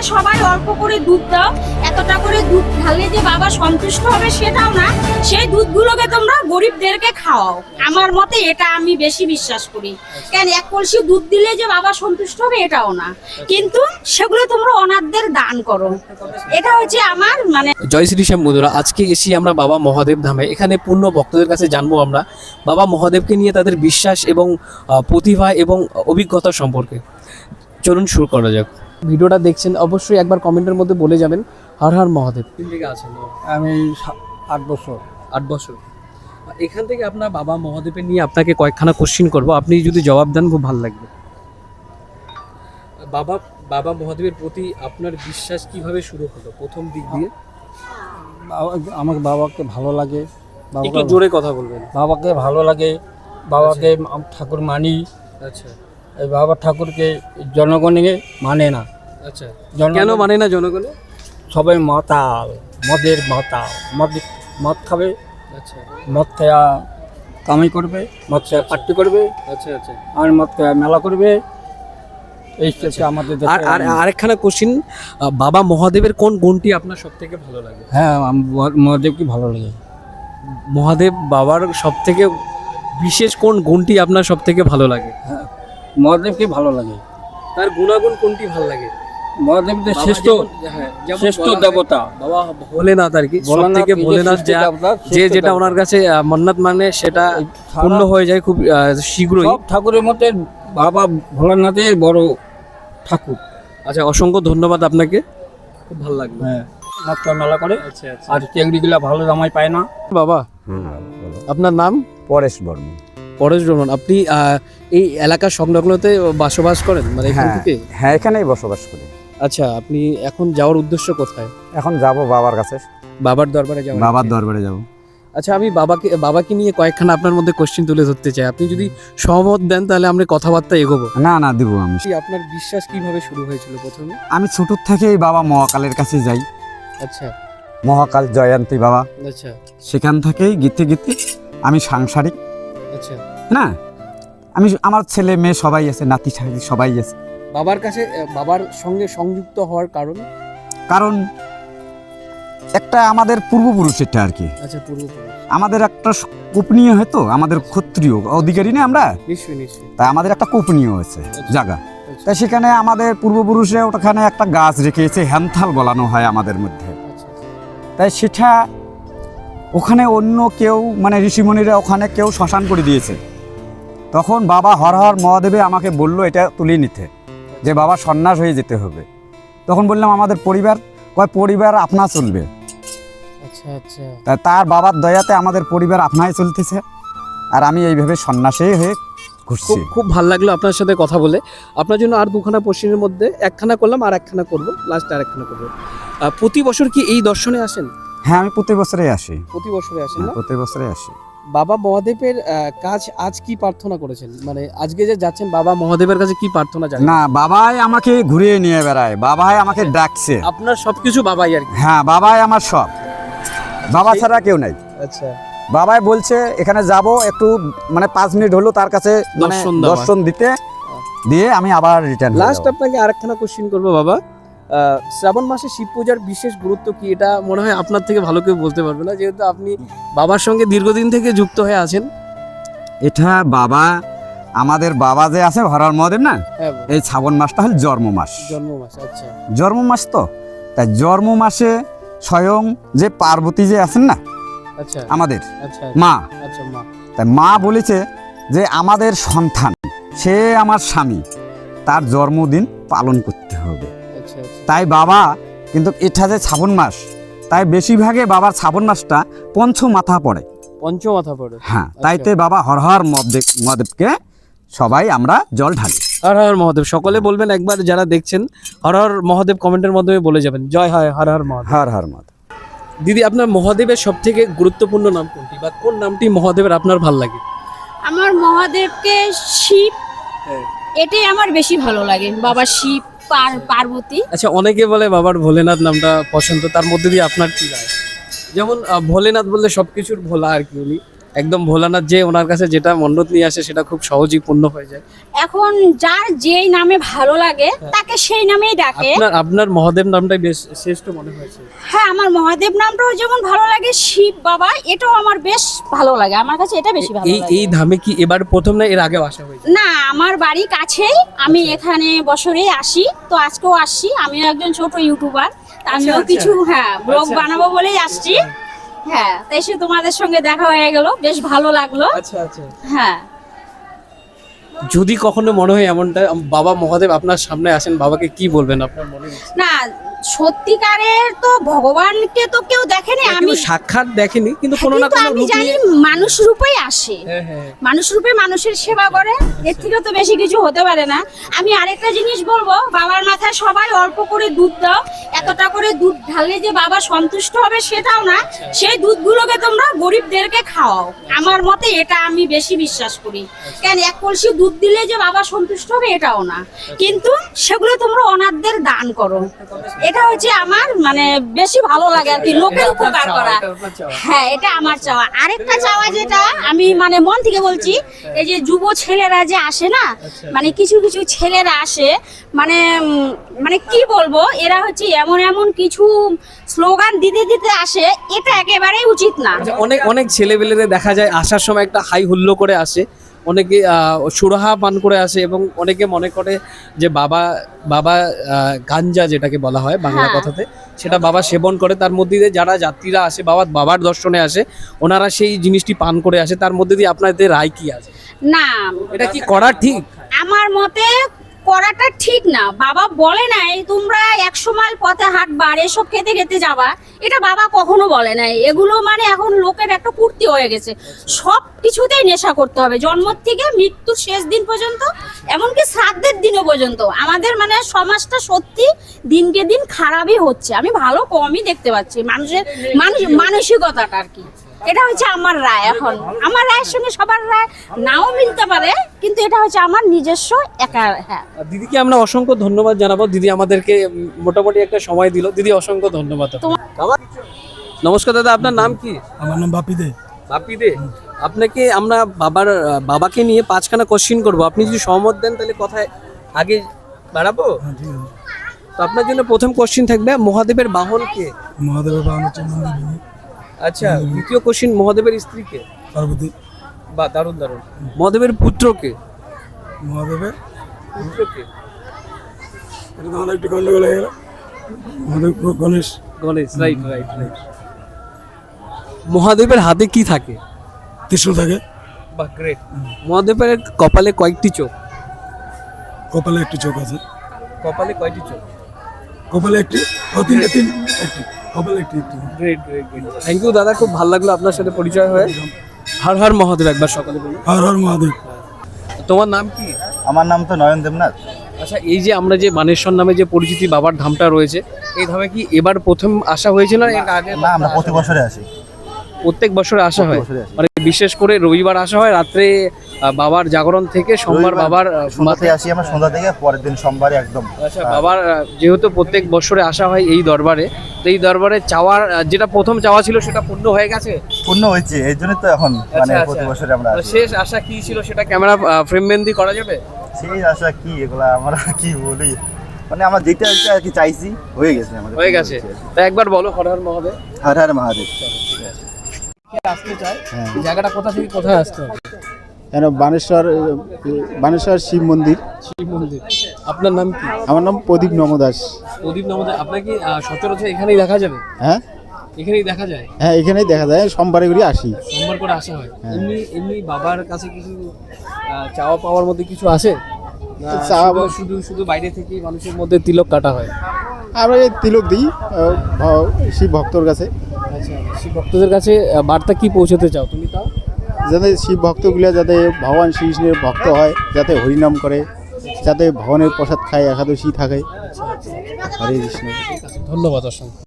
সবাই অল্প করে দুধ দাও, এতটা করে দুধ ঢাললে যে বাবা সন্তুষ্ট হবে সেটাও না, সেই দুধগুলোকে তোমরা গরিবদেরকে খাওয়াও। আমার মতে এটা আমি বেশি বিশ্বাস করি। কেন এক কলসি দুধ দিলে যে বাবা সন্তুষ্ট হবে এটাও না, কিন্তু সেগুলো তোমরা অনাথদের দান করো, এটা হচ্ছে আমার মানে। জয় শ্রী শ্যাম বন্ধুরা, আজকে এসি আমরা বাবা মহাদেব ধামে। এখানে পূর্ণ ভক্তদের কাছে জানবো আমরা বাবা মহাদেবকে নিয়ে তাদের বিশ্বাস এবং প্রতিভা এবং অভিজ্ঞতা সম্পর্কে। চলুন শুরু করা যাক। ভিডিওটা দেখছেন অবশ্যই একবার কমেন্টের মধ্যে বলে যাবেন হর হর মহাদেব। কোন থেকে আছেন? আমি 8 বছর। 8 বছর। এখান থেকে আপনার বাবা মহাদেবের নিয়ে আপনাকে কয়েকখানা কোশ্চিন করব, আপনি যদি জবাব দেন খুব ভালো লাগবে। বাবা মহাদেবের প্রতি আপনার বিশ্বাস কিভাবে শুরু হলো প্রথম দিক দিয়ে? আমার বাবাকে ভালো লাগে, একটু জোরে কথা বলবেন। বাবাকে ভালো লাগে, বাবাকে ঠাকুর মানি। আচ্ছা, এই বাবা ঠাকুরকে জনগণে মানে না। আচ্ছা, কেন মানে না জনগণে? সবাই মাতাল, মদের মাতাল, মদ খাবে। আচ্ছা, মদ খেয়া কামাই করবে, মদ খেয়া পার্টি করবে। আচ্ছা আচ্ছা। আর মদ খেয়া মেলা করবে। এই হচ্ছে আমাদের দেশে। আর আরেকখানা কোশ্চিন, বাবা মহাদেবের কোন গুণটি আপনার সব থেকে ভালো লাগে? হ্যাঁ, মহাদেবকে ভালো লাগে। মহাদেব বাবার সব থেকে বিশেষ কোন গুণটি আপনার সব থেকে ভালো লাগে? হ্যাঁ, মহাদেবকে ভালো লাগে। তার গুণাগুণ কোনটি ভালো লাগে? মহাদেব যে শ্রেষ্ঠ শ্রেষ্ঠ দেবতা। বাবা ভোলেনাথ আর কি, সব থেকে ভোলেনাথ যে যেটা ওনার কাছে মন্নাত মানে সেটা পূর্ণ হয়ে যায় খুব শীঘ্রই। সব ঠাকুরের মধ্যে বাবা ভোলানাথের বড় ঠাকুর। আচ্ছা, অসংখ্য ধন্যবাদ আপনাকে, খুব ভালো লাগলো। হ্যাঁ, মদটা মেলা করে। আচ্ছা আচ্ছা। আর চেংড়িগুলা ভালো জামাই পায় না। বাবা, আপনার নাম? পরেশ বর্মন। পরেশ বর্মন। আপনি এই এলাকার সংলগ্নতে বসবাস করেন, মানে এখান থেকে? হ্যাঁ, এখানেই বসবাস করি। আচ্ছা, আপনি এখন যাওয়ার উদ্দেশ্য কোথায়? এখন যাব বাবার কাছে, বাবার দরবারে যাবেন? বাবার দরবারে যাব। আচ্ছা, আমি বাবাকে নিয়ে কয়েকখানা আপনার মধ্যে কোশ্চেন তুলে ধরতে চাই। আপনি যদি সহমত দেন তাহলে আমরা কথাবার্তা এগোবো। না দিব আমি। আপনার বিশ্বাস কিভাবে শুরু হয়েছিল প্রথমে? আমি ছোট থেকেই বাবা মহাকালের কাছে যাই। আচ্ছা মহাকাল জয়ন্তী বাবা, আচ্ছা সেখান থেকেই গীতে গীতে আমি সাংসারিক আচ্ছা। না, আমি আমার ছেলে মেয়ে সবাই আছে, নাতি ঠাকুর সবাই আছে। বাবার কাছে বাবার সঙ্গে সংযুক্ত হওয়ার কারণ একটা আমাদের পূর্বপুরুষ, এটা আর কি। আচ্ছা, পূর্বপুরুষ। আমাদের একটা কোপনীয় হয়তো, আমাদের ক্ষত্রিয় অধিকারী না আমরা, নিশ্চয়ই নিশ্চয়ই। তাই আমাদের একটা কোপনীয় আছে জায়গা। তাই সেখানে আমাদের পূর্বপুরুষে ওখানে একটা গাছ রেখেছে, হ্যান্থাল বলানো হয় আমাদের মধ্যে। তাই সেটা ওখানে অন্য কেউ মানে ঋষিমণিরা ওখানে কেউ শ্মশান করে দিয়েছে। তখন বাবা হর হর মহাদেবে আমাকে বলল এটা তুলে নিতে, যে বাবা সন্ন্যাস হয়ে যেতে হবে। তখন বললাম আমাদের পরিবার আপনা চলবে। আচ্ছা আচ্ছা। তাই তার বাবার দয়াতে আমাদের পরিবার আপনাই চলতেছে, আর আমি এইভাবে সন্ন্যাসী হয়ে ঘুরছি। খুব ভালো লাগলো আপনার সাথে কথা বলে। আপনার জন্য আর দুখানা প্রশ্নের মধ্যে একখানা করলাম, আর একখানা করবো, লাস্ট আর একখানা করবো। প্রতি বছর কি এই দর্শনে আসেন? হ্যাঁ, আমি প্রতি বছরে আসি। প্রতি বছরে আসেন না? প্রতি বছরে আসি। বাবা মহাদেবের কাজ আজ কি প্রার্থনা করেছেন, মানে আজকে যে যাচ্ছেন বাবা মহাদেবের কাছে কি প্রার্থনা জানেন? না, বাবাই আমাকে ঘুরিয়ে নিয়ে বেড়ায়, বাবাই আমাকে ডাকছে। আপনার সবকিছু বাবাই আর কি? হ্যাঁ, বাবাই আমার সব, বাবা ছাড়া কেউ নাই। আচ্ছা, বাবাই বলছে এখানে যাব, একটু মানে 5 মিনিট হলো তার কাছে দর্শন দিতে, দিয়ে আমি আবার রিটার্ন। লাস্ট আপনাকে আরেকখানা কোশ্চেন করবো বাবা। শ্রাবণ মাসে শিব পূজার বিশেষ গুরুত্ব কি? এটা মনে হয় আপনার থেকে ভালো কেউ বলতে পারবে না, যেহেতু আপনি বাবার সঙ্গে দীর্ঘদিন থেকে যুক্ত হয়ে আছেন। এটা বাবা, আমাদের বাবা যে আছে হর হর মহাদেব না, এই শ্রাবণ মাসটা হল জন্ম মাস। জন্ম মাস। আচ্ছা, জন্ম মাস তো, তাই জন্ম মাসে স্বয়ং যে পার্বতী যে আছেন না আচ্ছা আমাদের আচ্ছা মা, আচ্ছা মা, তাই মা বলেছে যে আমাদের সন্তান সে আমার স্বামী, তার জন্মদিন পালন করতে হবে। আচ্ছা আচ্ছা। তাই বাবা কিন্তু এটা যে শ্রাবণ মাস, তাই বেশিরভাগে বাবার শ্রাবণ মাসটা পঞ্চমাথা পড়ে। পঞ্চমাথা পড়ে? হ্যাঁ, তাইতে বাবা হর হর মহাদেবকে সবাই আমরা জল ঢালি। হর হর মহাদেব। সকলে বলবেন একবার, যারা দেখছেন হর হর মহাদেব কমেন্টের মাধ্যমে বলে যাবেন জয় হয় হর হর মহাদেব। হর হর মহাদেব। দিদি, আপনার মহাদেবের সব থেকে গুরুত্বপূর্ণ নাম কোনটি, বা কোন নামটি মহাদেবের আপনার ভাল লাগে? আমার মহাদেবকে শিব, এটাই আমার বেশি ভালো লাগে। বাবা শিব, পার্বতী। আচ্ছা, অনেকে বলে বাবার ভোলেনাথ নামটা পছন্দ, তার মধ্যে দিয়ে আপনার কি রায়? যেমন ভোলেনাথ বললে সবকিছুর ভোলা আর কি উনি, একদম ভোলানাথ যে ওনার কাছে যেটা মন্নত নিয়ে আসে সেটা খুব সহজেই পূর্ণ হয়ে যায়। এখন যার যেই নামে ভালো লাগে তাকে সেই নামেই ডাকে। আপনার মহাদেব নামটাই বেশ শ্রেষ্ঠ মনে হয়েছে। হ্যাঁ, আমার মহাদেব নামটাও যেমন ভালো লাগে, শিব বাবা এটাও আমার বেশ ভালো লাগে, আমার কাছে এটা বেশি ভালো লাগে। এই ধামে কি এবার প্রথম না এর আগেও আসা হয়েছে? না, আমার বাড়ি কাছেই, আমি এখানে বছরে আসি, তো আজকেও আসছি। আমিও একজন ছোট ইউটিউবার, আমিও কিছু ব্লগ বানাবো বলেই আসছি। হ্যাঁ, তাই এসে তোমাদের সঙ্গে দেখা হয়ে গেল, বেশ ভালো লাগলো। আচ্ছা আচ্ছা। হ্যাঁ, যদি কখনো মনে হয় এমনটা বাবা মহাদেব আপনার সামনে আসেন, বাবাকে কি বলবেন আপনার মনে? না, সত্যিকারের তো ভগবানকে তো কেউ দেখেনি, আমি সাক্ষাৎ দেখেনি, কিন্তু কোনো না কিন্তু কোনো আমি রূপ জানি নিয়ে- মানুষ রূপেই আসে। হ্যাঁ হ্যাঁ। মানুষ রূপে মানুষের সেবা করে, এর থেকে তো বেশি কিছু হতে পারে না। আমি আরেকটা জিনিস বলবো, বাবার মাথায় সবাই অল্প করে দুধ দাও, এতটা করে দুধ ঢাললে যে বাবা সন্তুষ্ট হবে সেটাও না, সেই দুধগুলোকে তোমরা গরিবদেরকে খাওয়াও। আমার মতে এটা আমি বেশি বিশ্বাস করি। কেন, এক কলসি দুধ দিলে যে বাবা সন্তুষ্ট হবে এটাও না, কিন্তু সেগুলো তোমরা অনাথদের দান করো। এটা হচ্ছে আমার মানে বেশি ভালো লাগে আর কি, লোকের উপকার করা। হ্যাঁ, এটা আমার চাওয়া। আরেকটা চাওয়া যেটা আমি মানে মন থেকে বলছি, এই যে যুব ছেলেরা যে আসে না, মানে কিছু কিছু ছেলেরা আসে, মানে মানে কি বলবো, এরা হচ্ছে এমন এমন কিছু স্লোগান দিতে দিতে আসে, এটা একেবারেই উচিত না। অনেক অনেক ছেলেবেলেরে দেখা যায় আসার সময় একটা হাই হুল্লো করে আসে, অনেকে সুরাহা পান করে আসে, এবং অনেকে মনে করে যে বাবা বাবা গাঞ্জা যেটাকে বলা হয় বাংলা হ্যাঁ। কথাতে, সেটা বাবা সেবন করে। তার মধ্যে দিয়ে যারা যাত্রীরা আসে বাবার দর্শনে আসে, ওনারা সেই জিনিসটি পান করে আসে। তার মধ্যে দিয়ে আপনাদের রায় কি আছে? না, এটা কি করা ঠিক? আমার মতে করাটা ঠিক না। বাবা বলে নাই তোমরা 100 মাইল পথে হাঁটবা আর এসব খেতে খেতে যাবা, এটা বাবা কখনো বলে নাই। এগুলো মানে এখন লোকের একটা কুর্তি হয়ে গেছে, সব কিছুতেই নেশা করতে হবে, জন্ম থেকে মৃত্যুর শেষ দিন পর্যন্ত, এমনকি শ্রাদ্ধের দিনও পর্যন্ত। আমাদের মানে সমাজটা সত্যি দিনকে দিন খারাপই হচ্ছে, আমি ভালো কমই দেখতে পাচ্ছি মানুষের মানসিকতাটা আর কি। এটা হচ্ছে আমার রায়। এখন আমার রায়ের সঙ্গে সবার রায় নাও মিলতে পারে, কিন্তু এটা হচ্ছে আমার নিজস্ব একা। হ্যাঁ, দিদিকে আমরা অসংখ্য ধন্যবাদ জানাবো, দিদি আমাদেরকে মোটামুটি একটা সময় দিল। দিদি অসংখ্য ধন্যবাদ। নমস্কার দাদা, আপনার নাম কি? আমার নাম বাপি দে। বাপি দে। আপনাকে আমরা বাবাকে নিয়ে 5খানা কোশ্চিন করবো, আপনি যদি সহমত দেন তাহলে কথায় আগে বাড়াবো। হ্যাঁ, ঠিক আছে। তো আপনার জন্য প্রথম কোশ্চিন থাকবে, মহাদেবের বাহন কে? মহাদেবের বাহন হচ্ছে নন্দিনী, আচ্ছা। দ্বিতীয় কোশ্চিন, মহাদেবের স্ত্রী কে? পার্বতী। বা দারুণ দারুণ। মহাদেবের পুত্র কে? মহাদেবের পুত্র কে? এটা তো অনেক একটু গন্ডগোল হয়ে গেল। Mahadev Ganesh. Ganesh. Right right right. মহাদেবের হাতে কি থাকে? ত্রিশূল থাকে। বাহ, গ্রেট। মহাদেবের কপালে কয়েকটি চোখ? কপালে একটি চোখ আছে। কপালে কয়টি চোখ? কপালে একটি, একটি কপালে একটি। Great great great. Thank you দাদা, খুব ভালো লাগলো আপনার সাথে পরিচয় হয়ে। হর হর মহাদেব একবার সকালে বলুন। হর হর মহাদেব। তোমার নাম কি? আমার নাম তো নয়ন দেবনাথ। আচ্ছা, এই যে আমরা যে বানেশ্বর নামে যে পরিচিতি বাবার ধামটা রয়েছে, এই ধামে কি এবার প্রথম আসা হয়েছিল না এর আগে? না, আমরা প্রতি বছরে আসি। প্রত্যেক বছরে আসা হয়, প্রত্যেক বছরে আসি। মানে বিশেষ করে রবিবার আসা হয় রাত্রে, বাবার জাগরণ থেকে সোমবার বাবার সন্ধ্যাতে আসি আমরা, সন্ধ্যা থেকে পরের দিন সোমবারে একদম। আচ্ছা, বাবার যেহেতু প্রত্যেক বছরে আসা হয় এই দরবারে, তো এই দরবারে চাওয়ার যেটা প্রথম চাওয়া ছিল সেটা পূর্ণ হয়ে গেছে। পূর্ণ হয়েছে, এই জন্য তো এখন মানে আচ্ছা, প্রতি আচ্ছা। বছরে আমরা আসি। শেষ আশা কি ছিল সেটা ক্যামেরা ফ্রেম বন্দি করা যাবে? সেই আশা কি, এগুলা আমরা কি বলি, মানে আমরা যেটা আর কি চাইছি হয়ে গেছে আমাদের। হয়ে গেছে। তা একবার বলো হর হর মহাদেব। হর হর মহাদেব। আসতে চাই, এই জায়গাটা কোথা থেকে কোথায় আসতে হবে? কেন বানেশ্বর শিব মন্দির। শিব মন্দির। আপনার নাম কি? আমার নাম প্রদীপ নমদাস। প্রদীপ নমদে। আপনাকে সচরাচর এখানেই দেখা যাবে? হ্যাঁ এখানেই দেখা যায়? হ্যাঁ, এখানেই দেখা যায়, সোমবারে করে আসি। সোমবার করে আসা হয়। এমনি এমনি বাবার কাছে কিছু চাওয়া পাওয়ার মধ্যে কিছু আছে? না, চাওয়া শুধু শুধু বাইরে থেকেই মানুষের মধ্যে তিলক কাটা হয়? আমরা এই তিলক দিই শিব ভক্তর কাছে, আচ্ছা, শিব ভক্তদের কাছে বার্তা কি পৌঁছতে চাও তুমি তাও? যাতে শিব ভক্তগুলো যাতে ভগবান শ্রীকৃষ্ণের ভক্ত হয়, যাতে হরিনাম করে, যাতে ভগবানের প্রসাদ খায়, একাদশী থাকে। হরে কৃষ্ণ। ধন্যবাদ অসংখ্য।